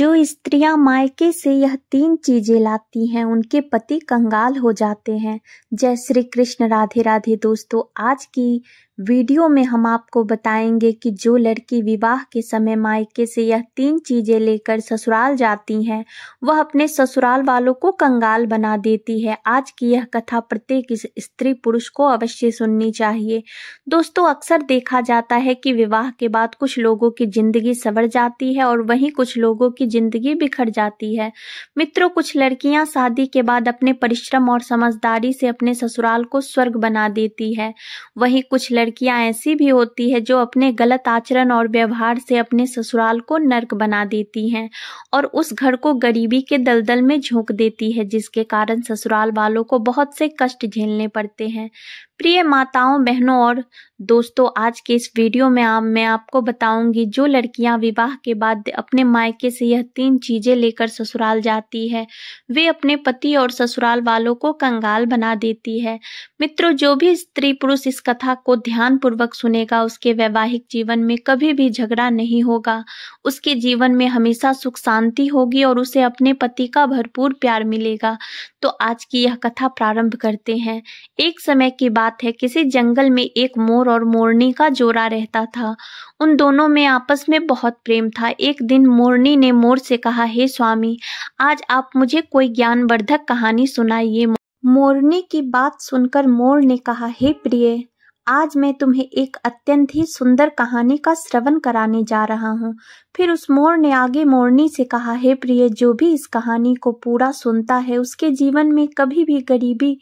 जो स्त्रियां मायके से यह 3 चीजें लाती हैं उनके पति कंगाल हो जाते हैं। जय श्री कृष्ण, राधे राधे। दोस्तों, आज की वीडियो में हम आपको बताएंगे कि जो लड़की विवाह के समय मायके से यह 3 चीजें लेकर ससुराल जाती हैं वह अपने ससुराल वालों को कंगाल बना देती है। आज की यह कथा प्रत्येक स्त्री पुरुष को अवश्य सुननी चाहिए। दोस्तों, अक्सर देखा जाता है कि विवाह के बाद कुछ लोगों की जिंदगी संवर जाती है और वहीं कुछ लोगों की जिंदगी बिखर जाती है। मित्रों, कुछ लड़कियां शादी के बाद अपने परिश्रम और समझदारी से अपने ससुराल को स्वर्ग बना देती है। वहीं कुछ लड़कियां ऐसी भी होती है जो अपने गलत आचरण और व्यवहार से अपने ससुराल को नर्क बना देती हैं और उस घर को गरीबी के दलदल में झोंक देती है, जिसके कारण ससुराल वालों को बहुत से कष्ट झेलने पड़ते हैं। प्रिय माताओं, बहनों और दोस्तों, आज के इस वीडियो में मैं आपको बताऊंगी जो लड़कियां विवाह के बाद अपने मायके से यह 3 चीजें लेकर ससुराल जाती है वे अपने पति और ससुराल वालों को कंगाल बना देती है। मित्रों, जो भी स्त्री पुरुष इस कथा को ध्यान पूर्वक सुनेगा उसके वैवाहिक जीवन में कभी भी झगड़ा नहीं होगा, उसके जीवन में हमेशा सुख शांति होगी और उसे अपने पति का भरपूर प्यार मिलेगा। तो आज की यह कथा प्रारंभ करते हैं। एक समय की बात है, किसी जंगल में एक मोर और मोरनी का जोड़ा रहता था। उन दोनों में आपस में बहुत प्रेम था। एक दिन मोरनी ने मोर से कहा, हे स्वामी, आज आप मुझे कोई ज्ञानवर्धक कहानी सुनाइए। मोरनी की बात सुनकर मोर ने कहा, हे प्रिय, आज मैं तुम्हें एक अत्यंत ही सुंदर कहानी का श्रवण कराने जा रहा हूँ। फिर उस मोर ने आगे मोरनी से कहा, हे प्रिय, जो भी इस कहानी को पूरा सुनता है उसके जीवन में कभी भी गरीबी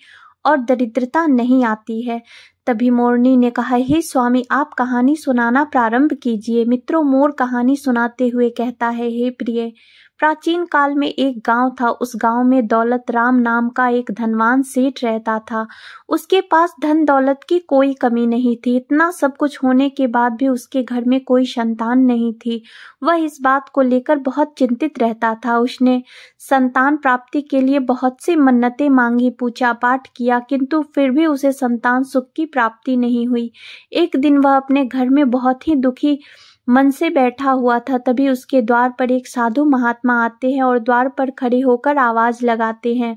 और दरिद्रता नहीं आती है। तभी मोरनी ने कहा, हे स्वामी, आप कहानी सुनाना प्रारंभ कीजिए। मित्रों, मोर कहानी सुनाते हुए कहता है, हे प्रिय, प्राचीन काल में एक गांव था। उस गांव में दौलत राम नाम का एक धनवान सेठ रहता था। उसके पास धन दौलत की कोई कमी नहीं थी। इतना सब कुछ होने के बाद भी उसके घर में कोई संतान नहीं थी। वह इस बात को लेकर बहुत चिंतित रहता था। उसने संतान प्राप्ति के लिए बहुत सी मन्नतें मांगी, पूजा पाठ किया, किंतु फिर भी उसे संतान सुख की प्राप्ति नहीं हुई। एक दिन वह अपने घर में बहुत ही दुखी मन से बैठा हुआ था। तभी उसके द्वार पर एक साधु महात्मा आते हैं और द्वार पर खड़े होकर आवाज लगाते हैं।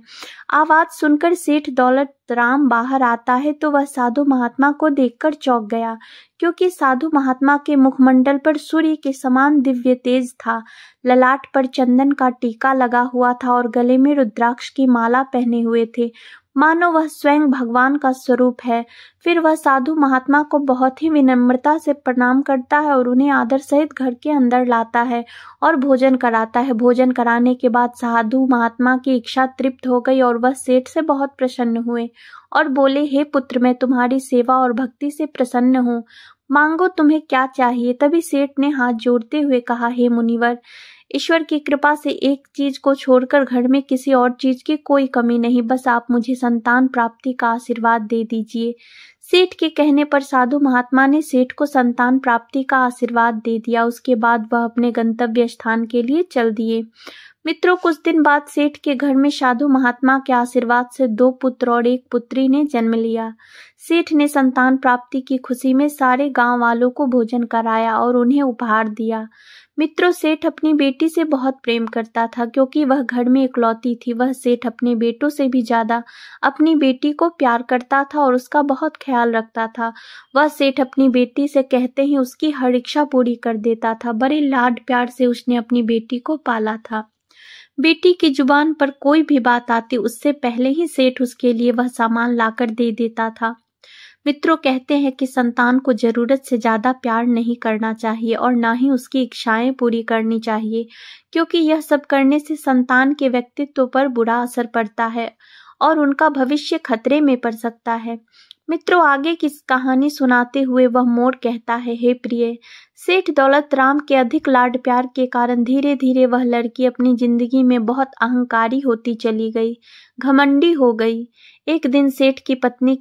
आवाज सुनकर सेठ दौलत राम बाहर आता है तो वह साधु महात्मा को देखकर चौंक गया, क्योंकि साधु महात्मा के मुखमंडल पर सूर्य के समान दिव्य तेज था। ललाट पर चंदन का टीका लगा हुआ था और गले में रुद्राक्ष की माला पहने हुए थे, मानो वह स्वयं भगवान का स्वरूप है। फिर वह साधु महात्मा को बहुत ही विनम्रता से प्रणाम करता है और उन्हें आदर सहित घर के अंदर लाता है और भोजन कराता है। भोजन कराने के बाद साधु महात्मा की इच्छा तृप्त हो गई और वह सेठ से बहुत प्रसन्न हुए और बोले, हे पुत्र, मैं तुम्हारी सेवा और भक्ति से प्रसन्न हूँ, मांगो तुम्हें क्या चाहिए। तभी सेठ ने हाथ जोड़ते हुए कहा, हे मुनिवर, ईश्वर की कृपा से एक चीज को छोड़कर घर में किसी और चीज की कोई कमी नहीं, बस आप मुझे संतान प्राप्ति का आशीर्वाद दे दीजिए। सेठ के कहने पर साधु महात्मा ने सेठ को संतान प्राप्ति का आशीर्वाद दे दिया। उसके बाद वह अपने गंतव्य स्थान के लिए चल दिए। मित्रों, कुछ दिन बाद सेठ के घर में साधु महात्मा के आशीर्वाद से 2 पुत्र और 1 पुत्री ने जन्म लिया। सेठ ने संतान प्राप्ति की खुशी में सारे गांव वालों को भोजन कराया और उन्हें उपहार दिया। मित्रों, सेठ अपनी बेटी से बहुत प्रेम करता था, क्योंकि वह घर में इकलौती थी। वह सेठ अपने बेटों से भी ज्यादा अपनी बेटी को प्यार करता था और उसका बहुत ख्याल रखता था। वह सेठ अपनी बेटी से कहते ही उसकी हर इच्छा पूरी कर देता था। बड़े लाड प्यार से उसने अपनी बेटी को पाला था। बेटी की जुबान पर कोई भी बात आती उससे पहले ही सेठ उसके लिए वह सामान लाकर दे देता था। मित्रों, कहते हैं कि संतान को जरूरत से ज्यादा प्यार नहीं करना चाहिए और ना ही उसकी इच्छाएं पूरी करनी चाहिए, क्योंकि यह सब करने से संतान के व्यक्तित्व पर बुरा असर पड़ता है और उनका भविष्य खतरे में पड़ सकता है। मित्रों, आगे की कहानी सुनाते हुए वह मोर कहता है, हे प्रिय, सेठ दौलत राम के अधिक लाड प्यार के कारण धीरे धीरे वह लड़की अपनी जिंदगी में बहुत अहंकारी होती चली गई, घमंडी हो गई। एक दिन सेठ की पत्नी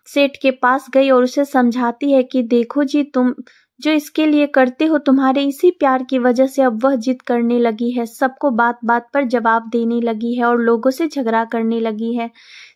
सेठ के पास गई और उसे समझाती है कि देखो जी, तुम जो इसके लिए करते हो, तुम्हारे इसी प्यार की वजह से अब वह जिद करने लगी है, सबको बात बात पर जवाब देने लगी है और लोगों से झगड़ा करने लगी है।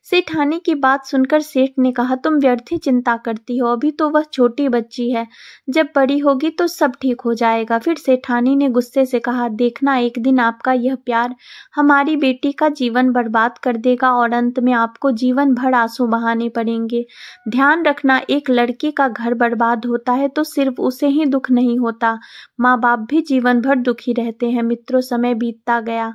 सेठानी की बात सुनकर सेठ ने कहा, तुम व्यर्थ ही चिंता करती हो, अभी तो वह छोटी बच्ची है, जब बड़ी होगी तो सब ठीक हो जाएगा। फिर सेठानी ने गुस्से से कहा, देखना एक दिन आपका यह प्यार हमारी बेटी का जीवन बर्बाद कर देगा और अंत में आपको जीवन भर आंसू बहाने पड़ेंगे। ध्यान रखना, एक लड़की का घर बर्बाद होता है तो सिर्फ उसे ही दुख नहीं होता, माँ बाप भी जीवन भर दुखी रहते हैं। मित्रों, समय बीतता गया।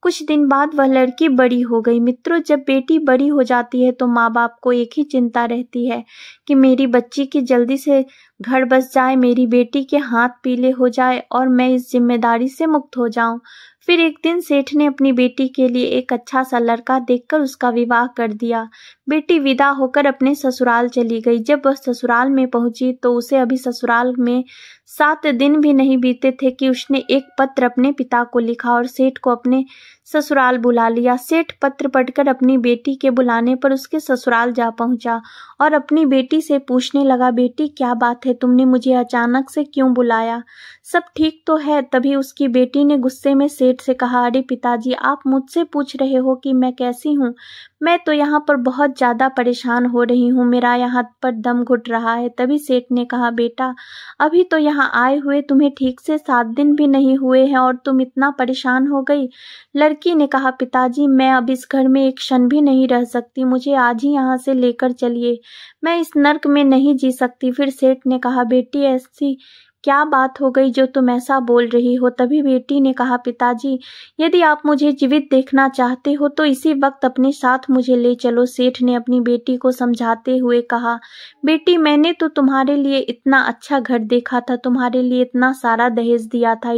कुछ दिन बाद वह लड़की बड़ी हो गई। मित्रों, जब बेटी बड़ी हो जाती है तो माँ बाप को एक ही चिंता रहती है कि मेरी बच्ची की जल्दी से घर बस जाए, मेरी बेटी के हाथ पीले हो जाए और मैं इस जिम्मेदारी से मुक्त हो जाऊं। फिर एक दिन सेठ ने अपनी बेटी के लिए एक अच्छा सा लड़का देखकर उसका विवाह कर दिया। बेटी विदा होकर अपने ससुराल चली गई। जब वह ससुराल में पहुंची तो उसे अभी ससुराल में 7 दिन भी नहीं बीते थे कि उसने एक पत्र अपने पिता को लिखा और सेठ को अपने ससुराल बुला लिया। सेठ पत्र पढ़कर अपनी बेटी के बुलाने पर उसके ससुराल जा पहुंचा और अपनी बेटी से पूछने लगा, बेटी क्या बात है, तुमने मुझे अचानक से क्यों बुलाया, सब ठीक तो है? तभी उसकी बेटी ने गुस्से में सेठ से कहा, अरे पिताजी, आप मुझसे पूछ रहे हो कि मैं कैसी हूँ? मैं तो यहाँ पर बहुत ज़्यादा परेशान हो रही हूँ, मेरा यहाँ पर दम घुट रहा है। तभी सेठ ने कहा, बेटा अभी तो यहाँ आए हुए तुम्हें ठीक से 7 दिन भी नहीं हुए हैं और तुम इतना परेशान हो गई। लड़की ने कहा, पिताजी मैं अब इस घर में एक क्षण भी नहीं रह सकती, मुझे आज ही यहाँ से लेकर चलिए, मैं इस नर्क में नहीं जी सकती। फिर सेठ ने कहा, बेटी ऐसी क्या बात हो गई जो तुम ऐसा बोल रही हो? तभी बेटी ने कहा, पिताजी यदि आप मुझे जीवित देखना चाहते हो तो इसी वक्त अपने साथ मुझे ले चलो। सेठ ने अपनी बेटी को समझाते हुए कहा, बेटी मैंने तो तुम्हारे लिए इतना अच्छा घर देखा था, तुम्हारे लिए इतना सारा दहेज दिया था,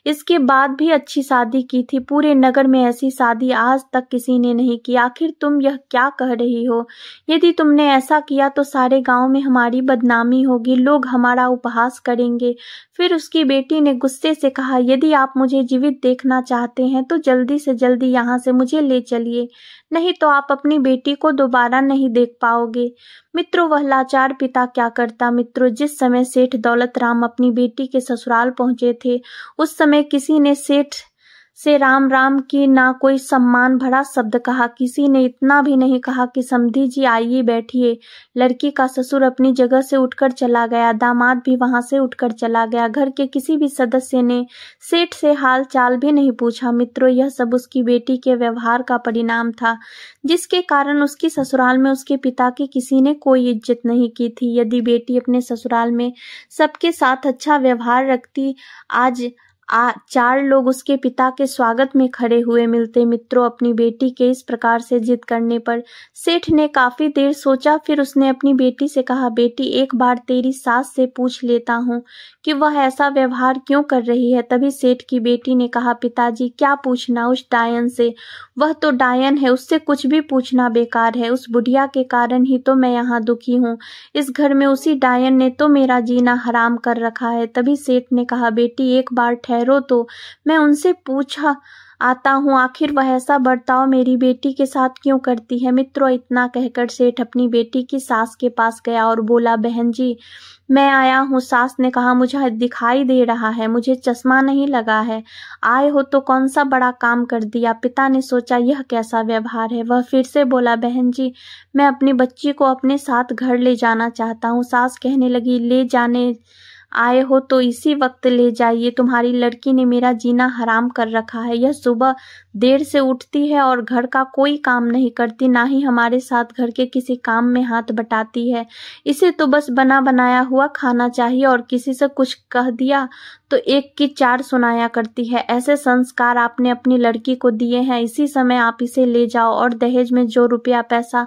इसके बाद भी अच्छी शादी की थी, पूरे नगर में ऐसी शादी आज तक किसी ने नहीं की, आखिर तुम यह क्या कह रही हो? यदि तुमने ऐसा किया तो सारे गांव में हमारी बदनामी होगी, लोग हमारा उपहास करेंगे। फिर उसकी बेटी ने गुस्से से कहा, यदि आप मुझे जीवित देखना चाहते हैं तो जल्दी से जल्दी यहाँ से मुझे ले चलिए, नहीं तो आप अपनी बेटी को दोबारा नहीं देख पाओगे। मित्रों, वह लाचार पिता क्या करता। मित्रों, जिस समय सेठ दौलत राम अपनी बेटी के ससुराल पहुंचे थे उस समय किसी ने सेठ से राम राम की ना कोई सम्मान भरा शब्द कहा, किसी ने इतना भी नहीं कहा कि समधी जी आइए बैठिए। लड़की का ससुर अपनी जगह से उठकर चला गया, दामाद भी वहां से उठकर चला गया, घर के किसी भी सदस्य ने सेठ से हाल चाल भी नहीं पूछा। मित्रों, यह सब उसकी बेटी के व्यवहार का परिणाम था, जिसके कारण उसकी ससुराल में उसके पिता की किसी ने कोई इज्जत नहीं की थी। यदि बेटी अपने ससुराल में सबके साथ अच्छा व्यवहार रखती, आज 4 लोग उसके पिता के स्वागत में खड़े हुए मिलते। मित्रों, अपनी बेटी के इस प्रकार से जिद करने पर सेठ ने काफी देर सोचा, फिर उसने अपनी बेटी से कहा, बेटी एक बार तेरी सास से पूछ लेता हूँ कि वह ऐसा व्यवहार क्यों कर रही है। तभी सेठ की बेटी ने कहा, पिताजी क्या पूछना उस डायन से, वह तो डायन है, उससे कुछ भी पूछना बेकार है, उस बुढ़िया के कारण ही तो मैं यहाँ दुखी हूँ, इस घर में उसी डायन ने तो मेरा जीना हराम कर रखा है। तभी सेठ ने कहा, बेटी एक बार ठहरो तो मैं उनसे पूछा आता हूँ, आखिर वह ऐसा बर्ताव मेरी बेटी के साथ क्यों करती है। मित्रों, इतना कहकर सेठ अपनी बेटी की सास के पास गया और बोला, बहन जी मैं आया हूँ। सास ने कहा, मुझे दिखाई दे रहा है, मुझे चश्मा नहीं लगा है, आए हो तो कौन सा बड़ा काम कर दिया। पिता ने सोचा यह कैसा व्यवहार है। वह फिर से बोला, बहन जी मैं अपनी बच्ची को अपने साथ घर ले जाना चाहता हूँ। सास कहने लगी, ले जाने आए हो तो इसी वक्त ले जाइए, तुम्हारी लड़की ने मेरा जीना हराम कर रखा है, यह सुबह देर से उठती है और घर का कोई काम नहीं करती, ना ही हमारे साथ घर के किसी काम में हाथ बटाती है, इसे तो बस बना बनाया हुआ खाना चाहिए और किसी से कुछ कह दिया तो 1 की 4 सुनाया करती है। ऐसे संस्कार आपने अपनी लड़की को दिए हैं, इसी समय आप इसे ले जाओ और दहेज में जो रुपया पैसा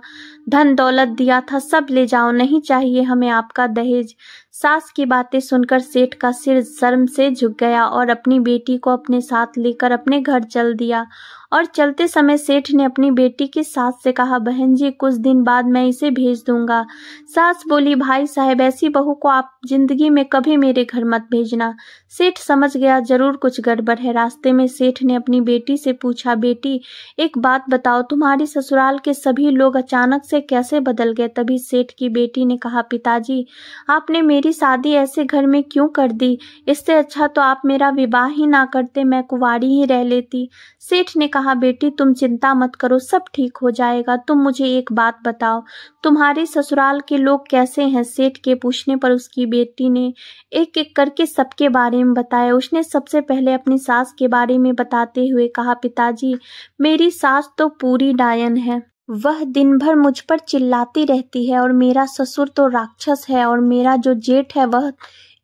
धन दौलत दिया था सब ले जाओ, नहीं चाहिए हमें आपका दहेज। सास की बातें सुनकर सेठ का सिर शर्म से झुक गया और अपनी बेटी को अपने साथ लेकर अपने घर चल दिया। और चलते समय सेठ ने अपनी बेटी की सास से कहा, बहन जी कुछ दिन बाद मैं इसे भेज दूंगा। सास बोली, भाई साहब ऐसी बहू को आप जिंदगी में कभी मेरे घर मत भेजना। सेठ समझ गया जरूर कुछ गड़बड़ है। रास्ते में सेठ ने अपनी बेटी से पूछा, बेटी एक बात बताओ, तुम्हारी ससुराल के सभी लोग अचानक से कैसे बदल गए। तभी सेठ की बेटी ने कहा, पिताजी आपने मेरी शादी ऐसे घर में क्यों कर दी, इससे अच्छा तो आप मेरा विवाह ही ना करते, मैं कुंवारी ही रह लेती। सेठ ने कहा बेटी तुम चिंता मत करो, सब ठीक हो जाएगा। तुम मुझे एक बात बताओ, तुम्हारे ससुराल के लोग कैसे हैं? सेठ के पूछने पर उसकी बेटी ने एक एक करके सबके बारे में बताया। उसने सबसे पहले अपनी सास के बारे में बताते हुए कहा, पिताजी मेरी सास तो पूरी डायन है, वह दिन भर मुझ पर चिल्लाती रहती है, और मेरा ससुर तो राक्षस है, और मेरा जो जेठ है वह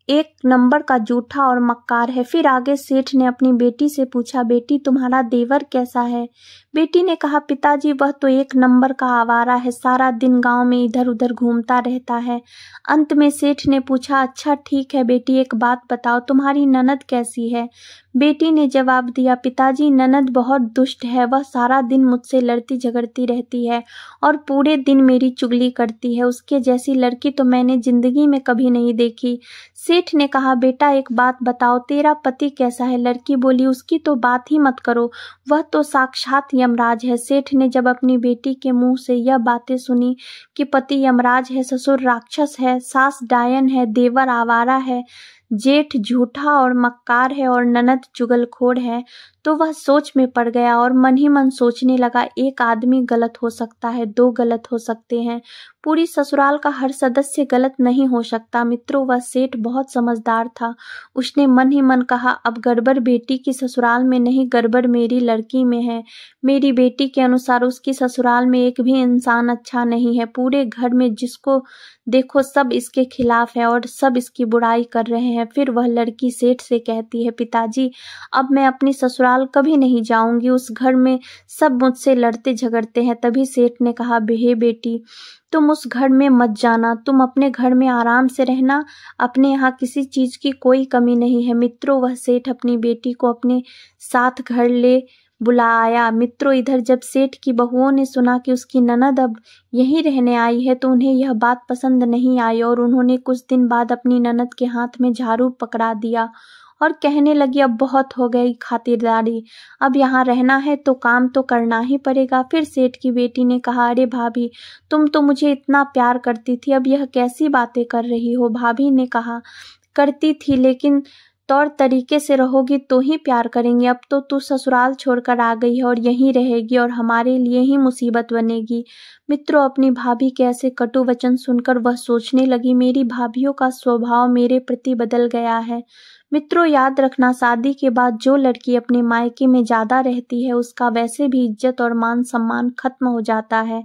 एक नंबर का जूठा और मक्कार है। फिर आगे सेठ ने अपनी बेटी से पूछा, बेटी तुम्हारा देवर कैसा है? बेटी ने कहा, पिताजी वह तो एक नंबर का आवारा है, सारा दिन गांव में इधर उधर घूमता रहता है। अंत में सेठ ने पूछा, अच्छा ठीक है बेटी, एक बात बताओ, तुम्हारी ननद कैसी है? बेटी ने जवाब दिया, पिताजी ननद बहुत दुष्ट है, वह सारा दिन मुझसे लड़ती झगड़ती रहती है और पूरे दिन मेरी चुगली करती है। उसके जैसी लड़की तो मैंने जिंदगी में कभी नहीं देखी। सेठ ने कहा, बेटा एक बात बताओ, तेरा पति कैसा है? लड़की बोली, उसकी तो बात ही मत करो, वह तो साक्षात यमराज है। सेठ ने जब अपनी बेटी के मुंह से यह बातें सुनी कि पति यमराज है, ससुर राक्षस है, सास डायन है, देवर आवारा है, जेठ झूठा और मक्कार है और ननद चुगलखोर है, तो वह सोच में पड़ गया और मन ही मन सोचने लगा, एक आदमी गलत हो सकता है, दो गलत हो सकते हैं, पूरी ससुराल का हर सदस्य गलत नहीं हो सकता। मित्रों, वह सेठ बहुत समझदार था। उसने मन ही मन कहा, अब गड़बड़ बेटी की ससुराल में नहीं, गड़बड़ मेरी लड़की में है। मेरी बेटी के अनुसार उसकी ससुराल में एक भी इंसान अच्छा नहीं है। पूरे घर में जिसको देखो सब इसके खिलाफ है और सब इसकी बुराई कर रहे हैं। फिर वह लड़की सेठ से कहती है, पिताजी अब मैं अपनी ससुराल कभी नहीं जाऊंगी, उस घर में सब मुझसे लड़ते झगड़ते हैं। तभी सेठ ने कहा, हे बेटी तुम उस घर में मत जाना, तुम अपने घर में आराम से रहना, अपने यहाँ किसी चीज की कोई कमी नहीं है। मित्रों, वह सेठ अपनी बेटी को अपने साथ घर ले बुलाया। मित्रों, इधर जब सेठ की बहुओं ने सुना कि उसकी ननद अब यहीं रहने आई है तो उन्हें यह बात पसंद नहीं आई और उन्होंने कुछ दिन बाद अपनी ननद के हाथ में झाड़ू पकड़ा दिया और कहने लगी, अब बहुत हो गई खातिरदारी, अब यहाँ रहना है तो काम तो करना ही पड़ेगा। फिर सेठ की बेटी ने कहा, अरे भाभी तुम तो मुझे इतना प्यार करती थी, अब यह कैसी बातें कर रही हो? भाभी ने कहा, करती थी लेकिन तौर तरीके से रहोगी तो ही प्यार करेंगे। अब तो तू ससुराल छोड़कर आ गई है और यहीं रहेगी और हमारे लिए ही मुसीबत बनेगी। मित्रों, अपनी भाभी के ऐसे कटु वचन सुनकर वह सोचने लगी, मेरी भाभीयों का स्वभाव मेरे प्रति बदल गया है। मित्रों, याद रखना, शादी के बाद जो लड़की अपने मायके में ज्यादा रहती है उसका वैसे भी इज्जत और मान सम्मान खत्म हो जाता है।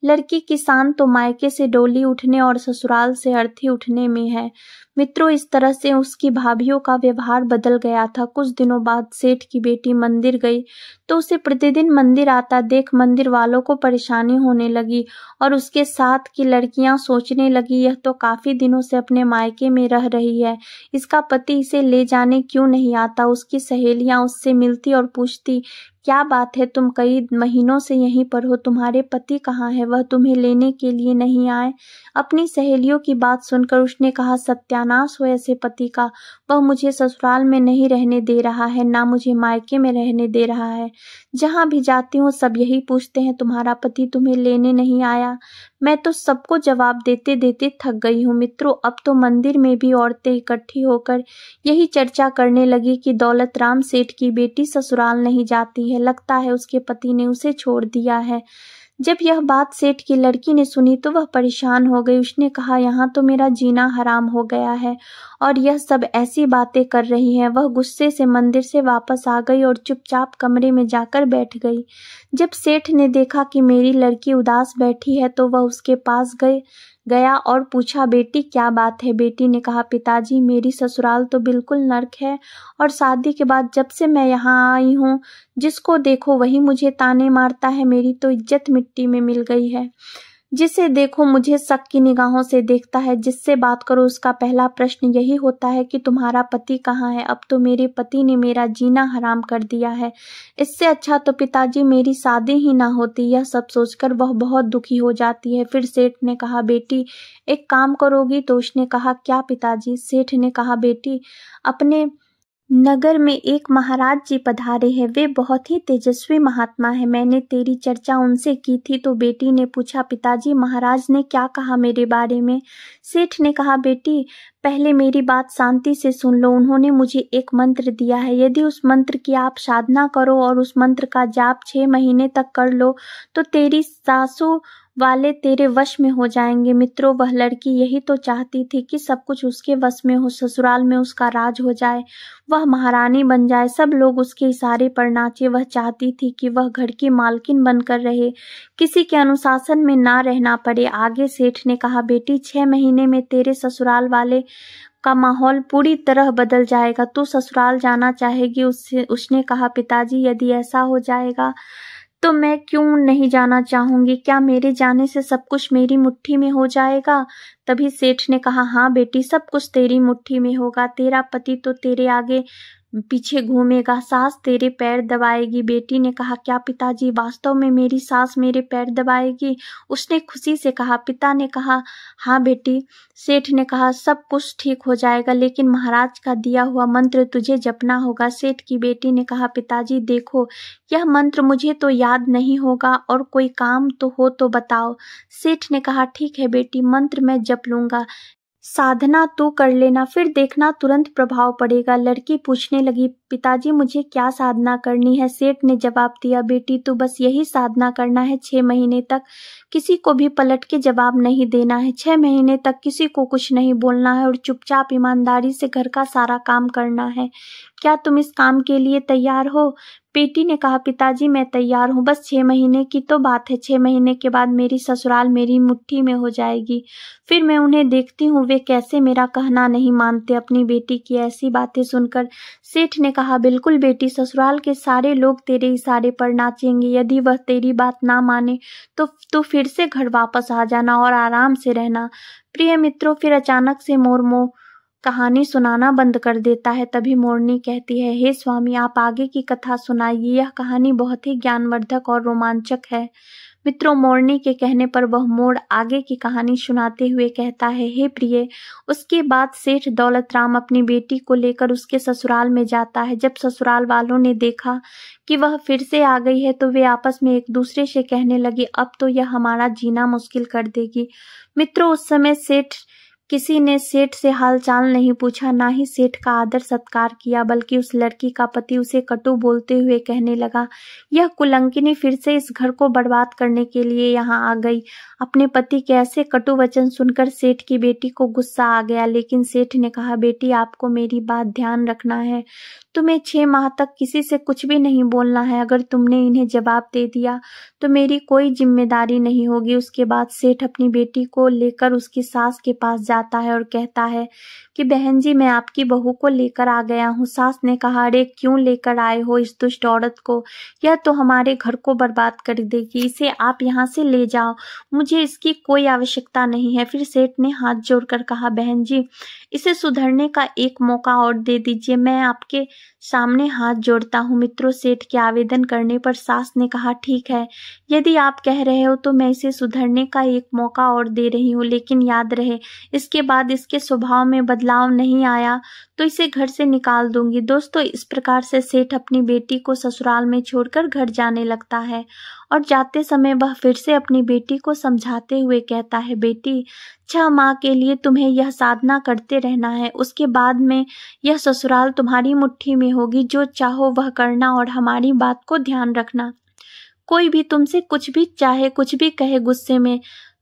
लड़की की शान तो मायके से डोली उठने और ससुराल से अर्थी उठने में है। मित्रों, इस तरह से उसकी भाभीयों का व्यवहार बदल गया था। कुछ दिनों बाद सेठ की बेटी मंदिर गई तो उसे प्रतिदिन मंदिर आता देख मंदिर वालों को परेशानी होने लगी और उसके साथ की लड़कियां सोचने लगी, यह तो काफी दिनों से अपने मायके में रह रही है, इसका पति इसे ले जाने क्यों नहीं आता? उसकी सहेलियां उससे मिलती और पूछती, क्या बात है, तुम कई महीनों से यहीं पर हो, तुम्हारे पति कहाँ है? वह तुम्हें लेने के लिए नहीं आए? अपनी सहेलियों की बात सुनकर उसने कहा, सत्यानाश हो ऐसे पति का, वह मुझे ससुराल में नहीं रहने दे रहा है, ना मुझे मायके में रहने दे रहा है। जहाँ भी जाती हूँ सब यही पूछते हैं, तुम्हारा पति तुम्हें लेने नहीं आया? मैं तो सबको जवाब देते देते थक गई हूँ। मित्रों, अब तो मंदिर में भी औरतें इकट्ठी होकर यही चर्चा करने लगी कि दौलत राम सेठ की बेटी ससुराल नहीं जाती है, लगता है उसके पति ने उसे छोड़ दिया है। जब यह बात सेठ की लड़की ने सुनी तो वह परेशान हो गई। उसने कहा, यहाँ तो मेरा जीना हराम हो गया है और यह सब ऐसी बातें कर रही हैं। वह गुस्से से मंदिर से वापस आ गई और चुपचाप कमरे में जाकर बैठ गई। जब सेठ ने देखा कि मेरी लड़की उदास बैठी है तो वह उसके पास गया और पूछा, बेटी क्या बात है? बेटी ने कहा, पिताजी मेरी ससुराल तो बिल्कुल नर्क है और शादी के बाद जब से मैं यहाँ आई हूँ जिसको देखो वही मुझे ताने मारता है, मेरी तो इज्जत मिट्टी में मिल गई है। जिसे देखो मुझे शक की निगाहों से देखता है, जिससे बात करो उसका पहला प्रश्न यही होता है कि तुम्हारा पति कहाँ है? अब तो मेरे पति ने मेरा जीना हराम कर दिया है, इससे अच्छा तो पिताजी मेरी शादी ही ना होती। यह सब सोचकर वह बहुत दुखी हो जाती है। फिर सेठ ने कहा, बेटी एक काम करोगी? तो उसने कहा, क्या पिताजी? सेठ ने कहा, बेटी अपने नगर में एक महाराज जी पधारे हैं। वे बहुत ही तेजस्वी महात्मा हैं। मैंने तेरी चर्चा उनसे की थी तो बेटी ने पूछा, पिताजी महाराज ने क्या कहा मेरे बारे में? सेठ ने कहा, बेटी पहले मेरी बात शांति से सुन लो। उन्होंने मुझे एक मंत्र दिया है। यदि उस मंत्र की आप साधना करो और उस मंत्र का जाप 6 महीने तक कर लो तो तेरी सासू वाले तेरे वश में हो जाएंगे। मित्रों, वह लड़की यही तो चाहती थी कि सब कुछ उसके वश में हो, ससुराल में उसका राज हो जाए, वह महारानी बन जाए, सब लोग उसके इशारे पर नाचे। वह चाहती थी कि वह घर की मालकिन बनकर रहे, किसी के अनुशासन में ना रहना पड़े। आगे सेठ ने कहा, बेटी 6 महीने में तेरे ससुराल वाले का माहौल पूरी तरह बदल जाएगा। तू ससुराल जाना चाहेगी? उसने कहा, पिताजी यदि ऐसा हो जाएगा तो मैं क्यों नहीं जाना चाहूंगी। क्या मेरे जाने से सब कुछ मेरी मुट्ठी में हो जाएगा? तभी सेठ ने कहा, हाँ बेटी, सब कुछ तेरी मुट्ठी में होगा। तेरा पति तो तेरे आगे पीछे घूमेगा, सास तेरे पैर दबाएगी। बेटी ने कहा, क्या पिताजी वास्तव में मेरी सास मेरे पैर दबाएगी? उसने खुशी से कहा। पिता ने कहा, हाँ बेटी। सेठ ने कहा, सब कुछ ठीक हो जाएगा, लेकिन महाराज का दिया हुआ मंत्र तुझे जपना होगा। सेठ की बेटी ने कहा, पिताजी देखो, यह मंत्र मुझे तो याद नहीं होगा, और कोई काम तो हो तो बताओ। सेठ ने कहा, ठीक है बेटी, मंत्र मैं जप लूंगा, साधना तू कर लेना, फिर देखना तुरंत प्रभाव पड़ेगा। लड़की पूछने लगी, पिताजी मुझे क्या साधना करनी है? सेठ ने जवाब दिया, बेटी तू बस यही साधना करना है। 6 महीने तक किसी को भी पलट के जवाब नहीं देना है। 6 महीने तक किसी को कुछ नहीं बोलना है और चुपचाप ईमानदारी से घर का सारा काम करना है। क्या तुम इस काम के लिए तैयार हो? बेटी ने कहा, पिताजी मैं तैयार हूँ, बस 6 महीने की तो बात है। 6 महीने के बाद मेरी ससुराल मेरी मुट्ठी में हो जाएगी, फिर मैं उन्हें देखती हूँ वे कैसे मेरा कहना नहीं मानते। अपनी बेटी की ऐसी बातें सुनकर सेठ ने कहा, बिल्कुल बेटी, ससुराल के सारे लोग तेरे इशारे पर नाचेंगे। यदि वह तेरी बात ना माने तो तू फिर से घर वापस आ जाना और आराम से रहना। प्रिय मित्रों, फिर अचानक से मोरमो कहानी सुनाना बंद कर देता है। तभी मोरनी कहती है, हे स्वामी आप आगे की कथा सुनाइए, यह कहानी बहुत ही ज्ञानवर्धक और रोमांचक है। मित्रों, मोरनी के कहने पर वह मोर आगे की कहानी सुनाते हुए कहता है, हे प्रिय, उसके बाद सेठ दौलत राम अपनी बेटी को लेकर उसके ससुराल में जाता है। जब ससुराल वालों ने देखा कि वह फिर से आ गई है तो वे आपस में एक दूसरे से कहने लगे, अब तो यह हमारा जीना मुश्किल कर देगी। मित्रों, उस समय किसी ने सेठ से हालचाल नहीं पूछा, ना ही सेठ का आदर सत्कार किया, बल्कि उस लड़की का पति उसे कटु बोलते हुए कहने लगा, यह कुलंकिनी फिर से इस घर को बर्बाद करने के लिए यहाँ आ गई। अपने पति के ऐसे कटु वचन सुनकर सेठ की बेटी को गुस्सा आ गया, लेकिन सेठ ने कहा, बेटी आपको मेरी बात ध्यान रखना है, तुम्हें 6 माह तक किसी से कुछ भी नहीं बोलना है। अगर तुमने इन्हें जवाब दे दिया तो मेरी कोई जिम्मेदारी नहीं होगी। उसके बाद सेठ अपनी बेटी को लेकर उसकी सास के पास जाता है और कहता है कि बहन जी, मैं आपकी बहू को लेकर आ गया हूँ। सास ने कहा, अरे क्यों लेकर आए हो इस दुष्ट औरत को? यह तो हमारे घर को बर्बाद कर देगी, इसे आप यहाँ से ले जाओ, मुझे इसकी कोई आवश्यकता नहीं है। फिर सेठ ने हाथ जोड़कर कहा, बहन जी, इसे सुधरने का एक मौका और दे दीजिए, मैं आपके सामने हाथ जोड़ता हूँ। मित्रों, सेठ के आवेदन करने पर सास ने कहा, ठीक है, यदि आप कह रहे हो तो मैं इसे सुधरने का एक मौका और दे रही हूँ, लेकिन याद रहे इसके बाद इसके स्वभाव में बदलाव नहीं आया तो इसे घर से निकाल दूंगी। दोस्तों, इस प्रकार से सेठ अपनी बेटी को ससुराल में छोड़कर घर जाने लगता है और जाते समय वह फिर से अपनी बेटी को समझाते हुए कहता है, बेटी 6 माह के लिए तुम्हें यह साधना करते रहना है, उसके बाद में यह ससुराल तुम्हारी मुट्ठी में होगी, जो चाहो वह करना और हमारी बात को ध्यान रखना। कोई भी तुमसे कुछ भी चाहे, कुछ भी कहे, गुस्से में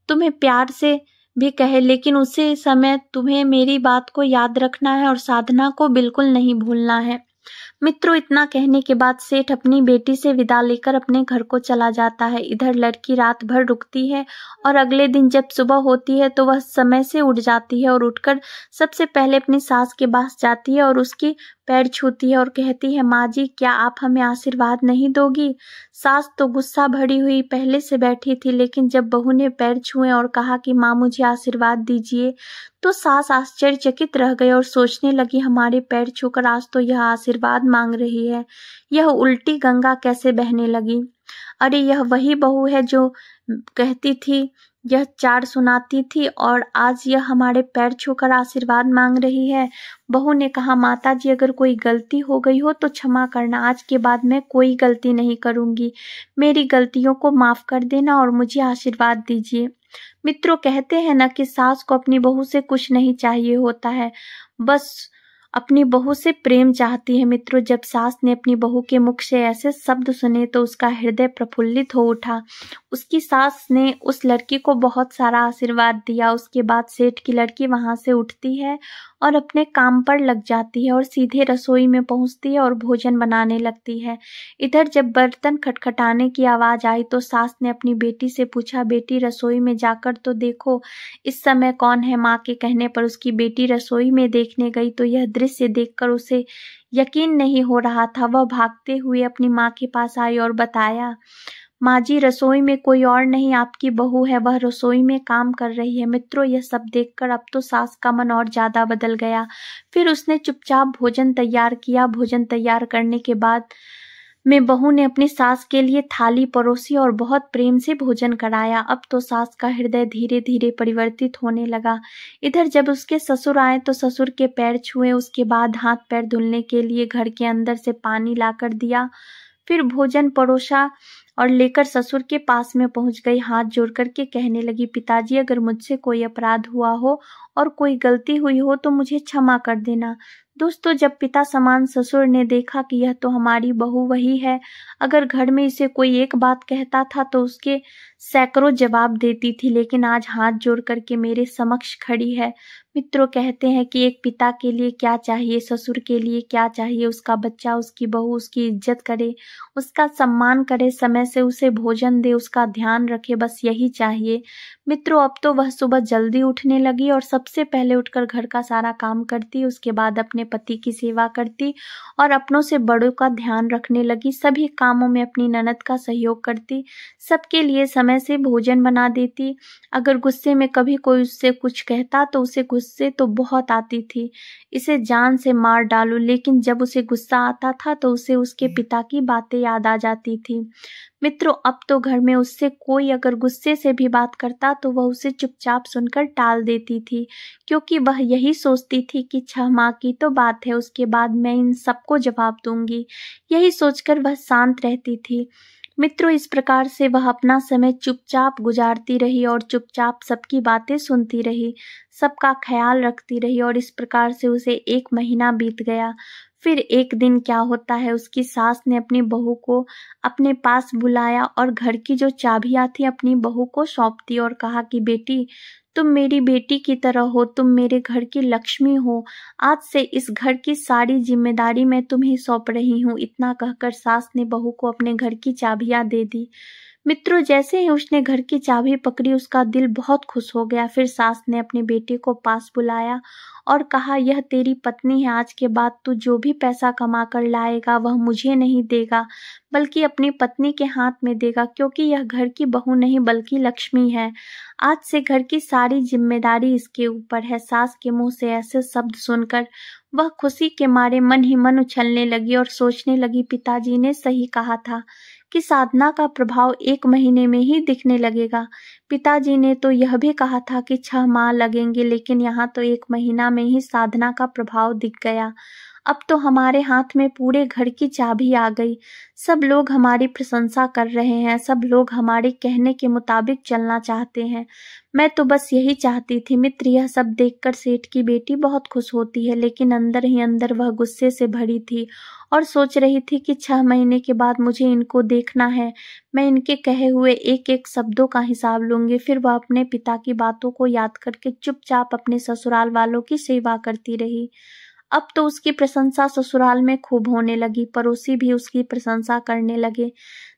तुम्हें प्यार से भी कहे, लेकिन उसी समय तुम्हें मेरी बात को याद रखना है और साधना को बिल्कुल नहीं भूलना है। मित्रों, इतना कहने के बाद सेठ अपनी बेटी से विदा लेकर अपने घर को चला जाता है। इधर लड़की रात भर रुकती है और अगले दिन जब सुबह होती है तो वह समय से उठ जाती है और उठकर सबसे पहले अपनी सास के पास जाती है और उसकी पैर छूती है और कहती है, माँ जी, क्या आप हमें आशीर्वाद नहीं दोगी? सास तो गुस्सा भरी हुई पहले से बैठी थी, लेकिन जब बहू ने पैर छुए और कहा कि माँ मुझे आशीर्वाद दीजिए तो सास आश्चर्यचकित रह गई और सोचने लगी, हमारे पैर छूकर आज तो यह आशीर्वाद मांग रही है, यह उल्टी गंगा कैसे बहने लगी? अरे यह वही बहू है जो कहती थी यह 4 सुनाती थी और आज यह हमारे पैर छूकर आशीर्वाद मांग रही है। बहू ने कहा, माताजी अगर कोई गलती हो गई हो तो क्षमा करना, आज के बाद मैं कोई गलती नहीं करूंगी। मेरी गलतियों को माफ कर देना और मुझे आशीर्वाद दीजिए। मित्रों, कहते हैं ना कि सास को अपनी बहू से कुछ नहीं चाहिए होता है, बस अपनी बहू से प्रेम चाहती है। मित्रों, जब सास ने अपनी बहू के मुख से ऐसे शब्द सुने तो उसका हृदय प्रफुल्लित हो उठा। उसकी सास ने उस लड़की को बहुत सारा आशीर्वाद दिया। उसके बाद सेठ की लड़की वहां से उठती है और अपने काम पर लग जाती है और सीधे रसोई में पहुंचती है और भोजन बनाने लगती है। इधर जब बर्तन खटखटाने की आवाज आई तो सास ने अपनी बेटी से पूछा, बेटी रसोई में जाकर तो देखो इस समय कौन है। माँ के कहने पर उसकी बेटी रसोई में देखने गई तो यह दृश्य देखकर उसे यकीन नहीं हो रहा था। वह भागते हुए अपनी माँ के पास आई और बताया, माँ जी, रसोई में कोई और नहीं आपकी बहू है, वह रसोई में काम कर रही है। मित्रों, यह सब देखकर अब तो सास का मन और ज्यादा बदल गया। फिर उसने चुपचाप भोजन तैयार किया। भोजन तैयार करने के बाद में बहू ने अपनी सास के लिए थाली परोसी और बहुत प्रेम से भोजन कराया। अब तो सास का हृदय धीरे धीरे परिवर्तित होने लगा। इधर जब उसके ससुर आए तो ससुर के पैर छुए, उसके बाद हाथ पैर धुलने के लिए घर के अंदर से पानी लाकर दिया। फिर भोजन परोसा और लेकर ससुर के पास में पहुंच गई। हाथ जोड़ करके कहने लगी, पिताजी अगर मुझसे कोई अपराध हुआ हो और कोई गलती हुई हो तो मुझे क्षमा कर देना। दोस्तों, जब पिता समान ससुर ने देखा कि यह तो हमारी बहू वही है, अगर घर में इसे कोई एक बात कहता था तो उसके सैकड़ों जवाब देती थी, लेकिन आज हाथ जोड़ करके मेरे समक्ष खड़ी है। मित्रों, कहते हैं कि एक पिता के लिए क्या चाहिए, ससुर के लिए क्या चाहिए, उसका बच्चा, उसकी बहू उसकी इज्जत करे, उसका सम्मान करे, समय से उसे भोजन दे, उसका ध्यान रखे, बस यही चाहिए। मित्रों, अब तो वह सुबह जल्दी उठने लगी और सबसे पहले उठकर घर का सारा काम करती, उसके बाद अपने पति की सेवा करती और अपनों से बड़ों का ध्यान रखने लगी। सभी कामों में अपनी ननद का सहयोग करती, सबके लिए समय से भोजन बना देती। अगर गुस्से में कभी कोई उससे कुछ कहता तो उसे गुस्से तो बहुत आती थी, इसे जान से मार डालो, लेकिन जब उसे गुस्सा आता था तो उसे उसके पिता की बातें याद आ जाती थी। मित्रों, अब तो घर में उससे कोई अगर गुस्से से भी बात करता तो वह उसे चुपचाप सुनकर टाल देती थी, क्योंकि वह यही सोचती थी कि 6 माह की तो बात है, उसके बाद मैं इन सबको जवाब दूंगी। यही सोचकर वह शांत रहती थी। मित्रों, इस प्रकार से वह अपना समय चुपचाप गुजारती रही और चुपचाप सबकी बातें सुनती रही, सबका ख्याल रखती रही और इस प्रकार से उसे 1 महीना बीत गया। फिर एक दिन क्या होता है, उसकी सास ने अपनी बहू को अपने पास बुलाया और घर की जो चाबियां थी अपनी बहू को सौंप दी और कहा कि बेटी, तुम मेरी बेटी की तरह हो, तुम मेरे घर की लक्ष्मी हो, आज से इस घर की सारी जिम्मेदारी मैं तुम्हें सौंप रही हूँ। इतना कहकर सास ने बहू को अपने घर की चाबियां दे दी। मित्रों, जैसे ही उसने घर की चाबी पकड़ी उसका दिल बहुत खुश हो गया। फिर सास ने अपने बेटे को पास बुलाया और कहा, यह तेरी पत्नी है, आज के बाद तू जो भी पैसा कमा कर लाएगा वह मुझे नहीं देगा बल्कि अपनी पत्नी के हाथ में देगा, क्योंकि यह घर की बहू नहीं बल्कि लक्ष्मी है। आज से घर की सारी जिम्मेदारी इसके ऊपर है। सास के मुंह से ऐसे शब्द सुनकर वह खुशी के मारे मन ही मन उछलने लगी और सोचने लगी, पिताजी ने सही कहा था कि साधना का प्रभाव 1 महीने में ही दिखने लगेगा। पिताजी ने तो यह भी कहा था कि 6 माह लगेंगे, लेकिन यहाँ तो 1 महीना में ही साधना का प्रभाव दिख गया। अब तो हमारे हाथ में पूरे घर की चाबी आ गई। सब लोग हमारी प्रशंसा कर रहे हैं, सब लोग हमारे कहने के मुताबिक चलना चाहते हैं। मैं तो बस यही चाहती थी। मित्र, यह सब देखकर सेठ की बेटी बहुत खुश होती है, लेकिन अंदर ही अंदर वह गुस्से से भरी थी और सोच रही थी कि 6 महीने के बाद मुझे इनको देखना है। मैं इनके कहे हुए एक एक शब्दों का हिसाब लूंगी। फिर वह अपने पिता की बातों को याद करके चुपचाप अपने ससुराल वालों की सेवा करती रही। अब तो उसकी प्रशंसा ससुराल में खूब होने लगी, पड़ोसी भी उसकी प्रशंसा करने लगे।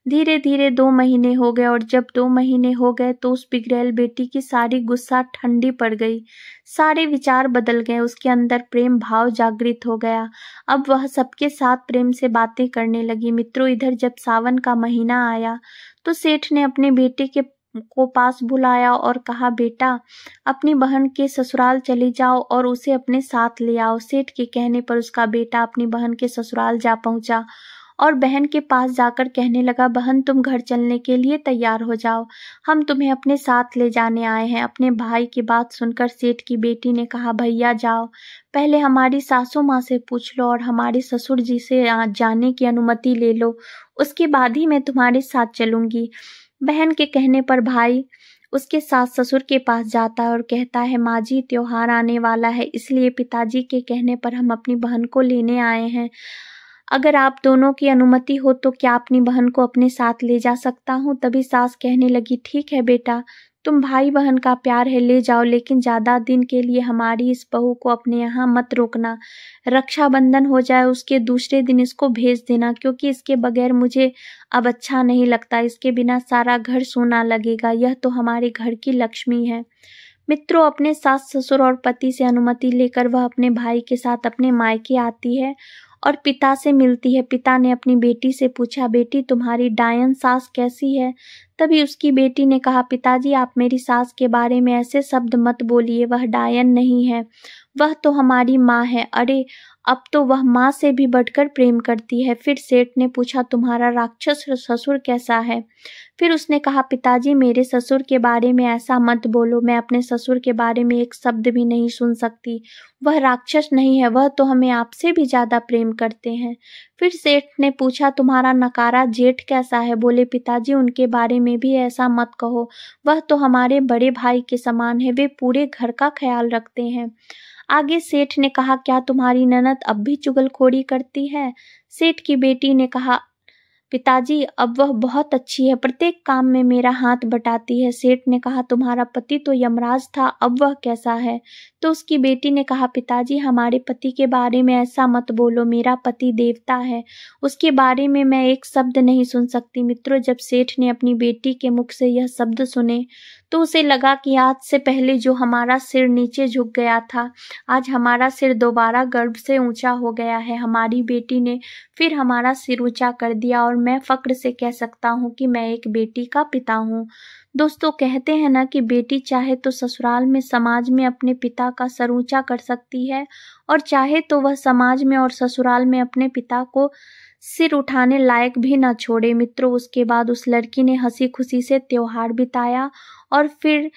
धीरे धीरे 2 महीने हो गए और जब 2 महीने हो गए तो उस बिगड़ैल बेटी की सारी गुस्सा ठंडी पड़ गई, सारे विचार बदल गए, उसके अंदर प्रेम भाव जागृत हो गया। अब वह सबके साथ प्रेम से बातें करने लगी। मित्रों, इधर जब सावन का महीना आया तो सेठ ने अपने बेटे को पास बुलाया और कहा, बेटा, अपनी बहन के ससुराल चले जाओ और उसे अपने साथ ले आओ। सेठ के कहने पर उसका बेटा अपनी बहन के ससुराल जा पहुंचा और बहन के पास जाकर कहने लगा, बहन तुम घर चलने के लिए तैयार हो जाओ, हम तुम्हें अपने साथ ले जाने आए हैं। अपने भाई की बात सुनकर सेठ की बेटी ने कहा, भैया जाओ, पहले हमारी सासू माँ से पूछ लो और हमारे ससुर जी से जाने की अनुमति ले लो, उसके बाद ही मैं तुम्हारे साथ चलूंगी। बहन के कहने पर भाई उसके सास ससुर के पास जाता है और कहता है, माँ जी त्योहार आने वाला है, इसलिए पिताजी के कहने पर हम अपनी बहन को लेने आए हैं। अगर आप दोनों की अनुमति हो तो क्या अपनी बहन को अपने साथ ले जा सकता हूँ। तभी सास कहने लगी, ठीक है बेटा, तुम भाई बहन का प्यार है, ले जाओ, लेकिन ज्यादा दिन के लिए हमारी इस बहू को अपने यहाँ मत रोकना। रक्षाबंधन हो जाए उसके दूसरे दिन इसको भेज देना, क्योंकि इसके बगैर मुझे अब अच्छा नहीं लगता। इसके बिना सारा घर सूना लगेगा। यह तो हमारे घर की लक्ष्मी है। मित्रों, अपने सास ससुर और पति से अनुमति लेकर वह अपने भाई के साथ अपने मायके आती है और पिता से मिलती है। पिता ने अपनी बेटी से पूछा, बेटी तुम्हारी डायन सास कैसी है। तभी उसकी बेटी ने कहा, पिताजी आप मेरी सास के बारे में ऐसे शब्द मत बोलिए, वह डायन नहीं है, वह तो हमारी माँ है। अरे अब तो वह माँ से भी बढ़कर प्रेम करती है। फिर सेठ ने पूछा, तुम्हारा राक्षस ससुर कैसा है। फिर उसने कहा, पिताजी मेरे ससुर के बारे में ऐसा मत बोलो, मैं अपने ससुर के बारे में एक शब्द भी नहीं सुन सकती। वह राक्षस नहीं है, वह तो हमें आपसे भी ज्यादा प्रेम करते हैं। फिर सेठ ने पूछा, तुम्हारा नकारा जेठ कैसा है। बोले, पिताजी उनके बारे में भी ऐसा मत कहो, वह तो हमारे बड़े भाई के समान है, वे पूरे घर का ख्याल रखते हैं। आगे सेठ ने कहा, क्या तुम्हारी ननद अब भी चुगलखोरी करती है। सेठ की बेटी ने कहा, पिताजी अब वह बहुत अच्छी है, प्रत्येक काम में मेरा हाथ बटाती है। सेठ ने कहा, तुम्हारा पति तो यमराज था, अब वह कैसा है। तो उसकी बेटी ने कहा, पिताजी हमारे पति के बारे में ऐसा मत बोलो, मेरा पति देवता है, उसके बारे में मैं एक शब्द नहीं सुन सकती। मित्रों, जब सेठ ने अपनी बेटी के मुख से यह शब्द सुने तो उसे लगा कि आज से पहले जो हमारा सिर नीचे झुक गया था, आज हमारा सिर दोबारा गर्व से ऊंचा हो गया है। हमारी बेटी ने फिर हमारा सिर ऊंचा कर दिया और मैं फक्र से कह सकता हूँ कि मैं एक बेटी का पिता हूँ। दोस्तों, कहते हैं ना कि बेटी चाहे तो ससुराल में समाज में अपने पिता का सर ऊंचा कर सकती है और चाहे तो वह समाज में और ससुराल में अपने पिता को सिर उठाने लायक भी न छोड़े। मित्रों, उसके बाद उस लड़की ने हंसी खुशी से त्योहार बिताया और फिर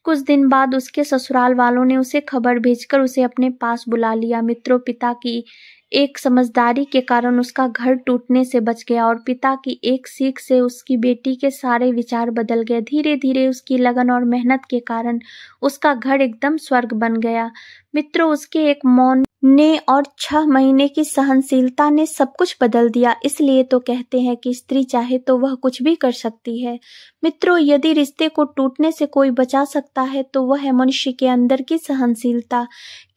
कुछ दिन बाद उसके ससुराल वालों ने उसे खबर भेजकर उसे अपने पास बुला लिया। मित्रों, पिता की एक समझदारी के कारण उसका घर टूटने से बच गया और पिता की एक सीख से उसकी बेटी के सारे विचार बदल गए। धीरे धीरे उसकी लगन और मेहनत के कारण उसका घर एकदम स्वर्ग बन गया। मित्रों, उसके एक मौन ने और 6 महीने की सहनशीलता ने सब कुछ बदल दिया। इसलिए तो कहते हैं कि स्त्री चाहे तो वह कुछ भी कर सकती है। मित्रों, यदि रिश्ते को टूटने से कोई बचा सकता है तो वह है मनुष्य के अंदर की सहनशीलता।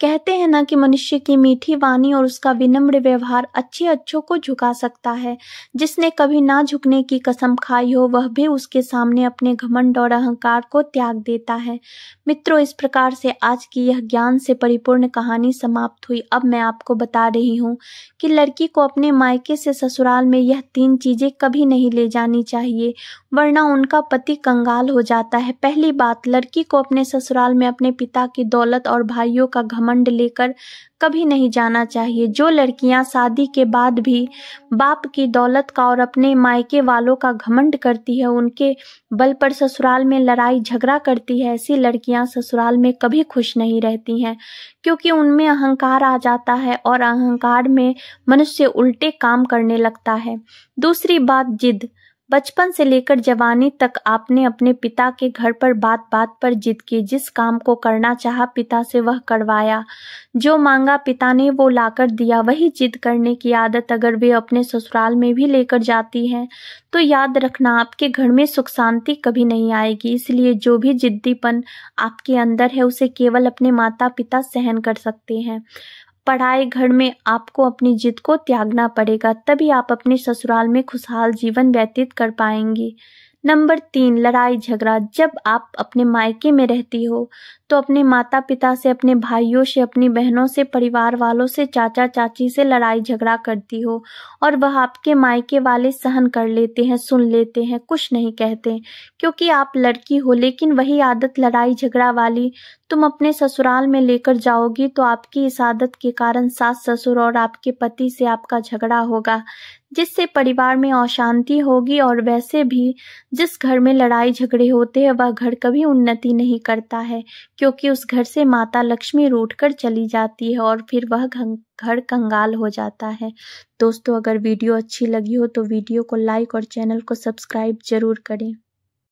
कहते हैं ना कि मनुष्य की मीठी वाणी और उसका विनम्र व्यवहार अच्छों को झुका सकता है। जिसने कभी ना झुकने की कसम खाई हो वह भी उसके सामने अपने घमंड और अहंकार को त्याग देता है। मित्रों, इस प्रकार से आज की यह ज्ञान से परिपूर्ण कहानी समाप्त हुई। अब मैं आपको बता रही हूँ कि लड़की को अपने मायके से ससुराल में यह 3 चीजें कभी नहीं ले जानी चाहिए, वरना उनका पति कंगाल हो जाता है। पहली बात, लड़की को अपने ससुराल में अपने पिता की दौलत और भाइयों का घमंड लेकर कभी नहीं जाना चाहिए। जो लड़कियां शादी के बाद भी बाप की दौलत का और अपने मायके वालों का घमंड करती है, उनके बल पर ससुराल में लड़ाई झगड़ा करती है, ऐसी लड़कियां ससुराल में कभी खुश नहीं रहती हैं, क्योंकि उनमें अहंकार आ जाता है और अहंकार में मनुष्य उल्टे काम करने लगता है। दूसरी बात, जिद। बचपन से लेकर जवानी तक आपने अपने पिता के घर पर बात बात पर जिद की। जिस काम को करना चाहा पिता से वह करवाया, जो मांगा पिता ने वो लाकर दिया। वही जिद करने की आदत अगर वे अपने ससुराल में भी लेकर जाती हैं तो याद रखना आपके घर में सुख शांति कभी नहीं आएगी। इसलिए जो भी जिद्दीपन आपके अंदर है उसे केवल अपने माता पिता सहन कर सकते हैं। पढ़ाई घर में आपको अपनी जिद को त्यागना पड़ेगा, तभी आप अपने ससुराल में खुशहाल जीवन व्यतीत कर पाएंगी। नंबर 3, लड़ाई झगड़ा। जब आप अपने मायके में रहती हो तो अपने माता पिता से, अपने भाइयों से, अपनी बहनों से, परिवार वालों से, चाचा चाची से लड़ाई झगड़ा करती हो और वह आपके मायके वाले सहन कर लेते हैं, सुन लेते हैं, कुछ नहीं कहते क्योंकि आप लड़की हो। लेकिन वही आदत लड़ाई झगड़ा वाली तुम अपने ससुराल में लेकर जाओगी तो आपकी इस आदत के कारण सास ससुर और आपके पति से आपका झगड़ा होगा, जिससे परिवार में अशांति होगी। और वैसे भी जिस घर में लड़ाई झगड़े होते हैं वह घर कभी उन्नति नहीं करता है, क्योंकि उस घर से माता लक्ष्मी रूठ कर चली जाती है और फिर वह घर कंगाल हो जाता है। दोस्तों, अगर वीडियो अच्छी लगी हो तो वीडियो को लाइक और चैनल को सब्सक्राइब जरूर करें।